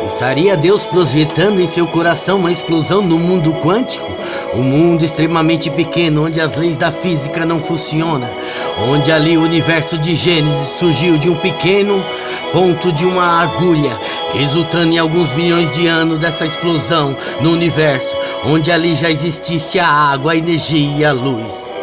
Estaria Deus projetando em seu coração uma explosão no mundo quântico? Um mundo extremamente pequeno, onde as leis da física não funcionam, onde ali o universo de Gênesis surgiu de um pequeno ponto de uma agulha, resultando em alguns bilhões de anos dessa explosão no universo, onde ali já existisse a água, a energia e a luz.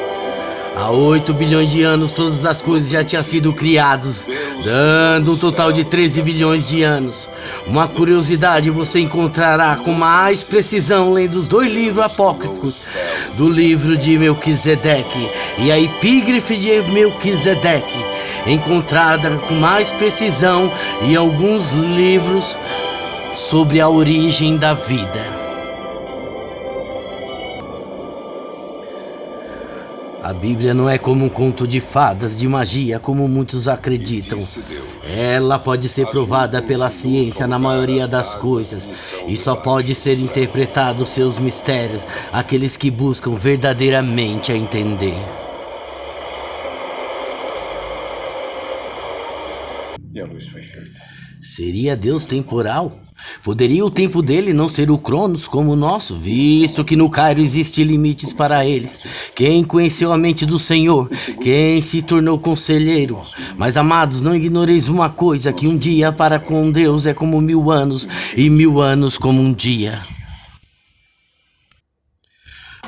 Há 8 bilhões de anos todas as coisas já tinham sido criadas, dando um total de 13 bilhões de anos. Uma curiosidade você encontrará com mais precisão lendo os 2 livros apócrifos do livro de Melquisedeque e a epígrafe de Melquisedeque, encontrada com mais precisão em alguns livros sobre a origem da vida. A Bíblia não é como um conto de fadas, de magia, como muitos acreditam. Ela pode ser provada pela ciência na maioria das coisas, e só pode ser interpretado os seus mistérios, aqueles que buscam verdadeiramente a entender. E a luz foi feita. Seria Deus temporal? Poderia o tempo dele não ser o Cronos como o nosso, visto que no Cairo existem limites para eles? Quem conheceu a mente do Senhor? Quem se tornou conselheiro? Mas amados, não ignoreis uma coisa, que um dia para com Deus é como 1000 anos, e 1000 anos como um dia.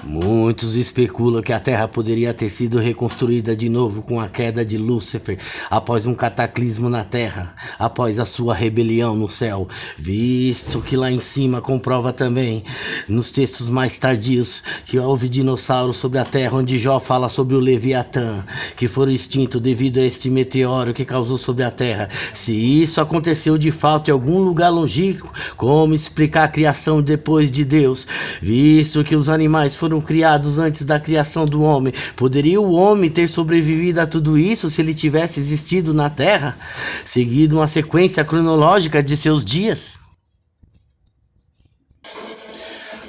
Muitos especulam que a Terra poderia ter sido reconstruída de novo com a queda de Lúcifer após um cataclismo na Terra, após a sua rebelião no céu, visto que lá em cima comprova também, nos textos mais tardios, que houve dinossauros sobre a Terra, onde Jó fala sobre o Leviatã, que foram extintos devido a este meteoro que causou sobre a Terra. Se isso aconteceu de fato em algum lugar longínquo, como explicar a criação depois de Deus, visto que os animais foram criados antes da criação do homem? Poderia o homem ter sobrevivido a tudo isso se ele tivesse existido na Terra, seguido uma sequência cronológica de seus dias?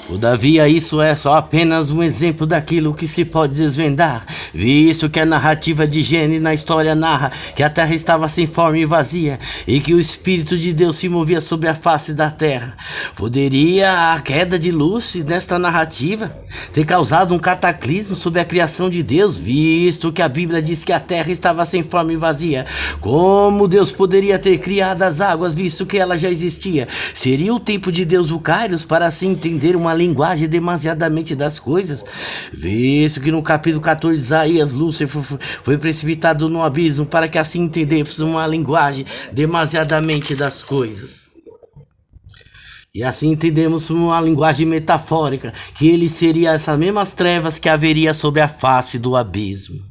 Todavia, isso é só apenas um exemplo daquilo que se pode desvendar, visto que a narrativa de Gênesis na história narra que a terra estava sem forma e vazia, e que o Espírito de Deus se movia sobre a face da terra. Poderia a queda de Lúcifer nesta narrativa ter causado um cataclismo sobre a criação de Deus, visto que a Bíblia diz que a terra estava sem forma e vazia? Como Deus poderia ter criado as águas, visto que ela já existia? Seria o tempo de Deus o Kairos para se entender uma linguagem demasiadamente das coisas, visto que no capítulo 14 de Isaías, Lúcifer foi precipitado no abismo para que assim entendêssemos uma linguagem demasiadamente das coisas. E assim entendemos uma linguagem metafórica, que ele seria essas mesmas trevas que haveria sobre a face do abismo,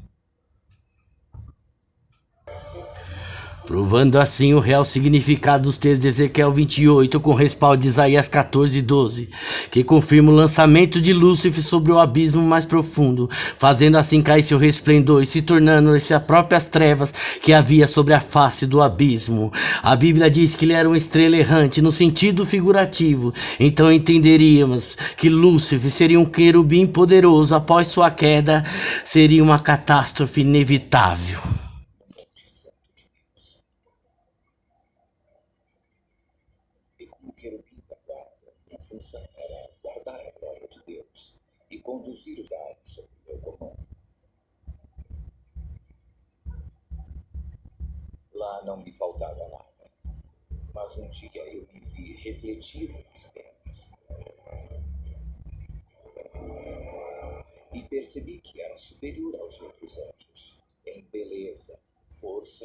provando assim o real significado dos textos de Ezequiel 28 com respaldo de Isaías 14:12, que confirma o lançamento de Lúcifer sobre o abismo mais profundo, fazendo assim cair seu resplendor e se tornando essas próprias trevas que havia sobre a face do abismo. A Bíblia diz que ele era uma estrela errante no sentido figurativo, então entenderíamos que Lúcifer seria um querubim poderoso. Após sua queda, seria uma catástrofe inevitável. O querubim da guarda, minha função era guardar a glória de Deus e conduzir os ares sob meu comando. Lá não me faltava nada, mas um dia eu me vi refletir nas pedras e percebi que era superior aos outros anjos em beleza, força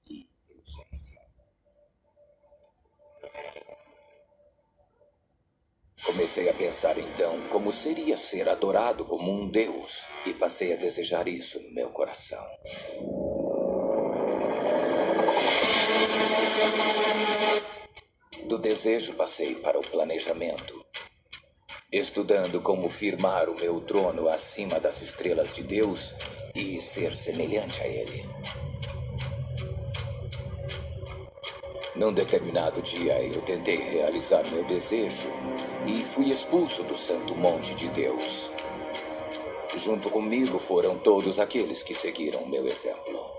e inteligência. Comecei a pensar então como seria ser adorado como um Deus e passei a desejar isso no meu coração. Do desejo passei para o planejamento, estudando como firmar o meu trono acima das estrelas de Deus e ser semelhante a Ele. Num determinado dia eu tentei realizar meu desejo e fui expulso do santo monte de Deus. Junto comigo foram todos aqueles que seguiram meu exemplo.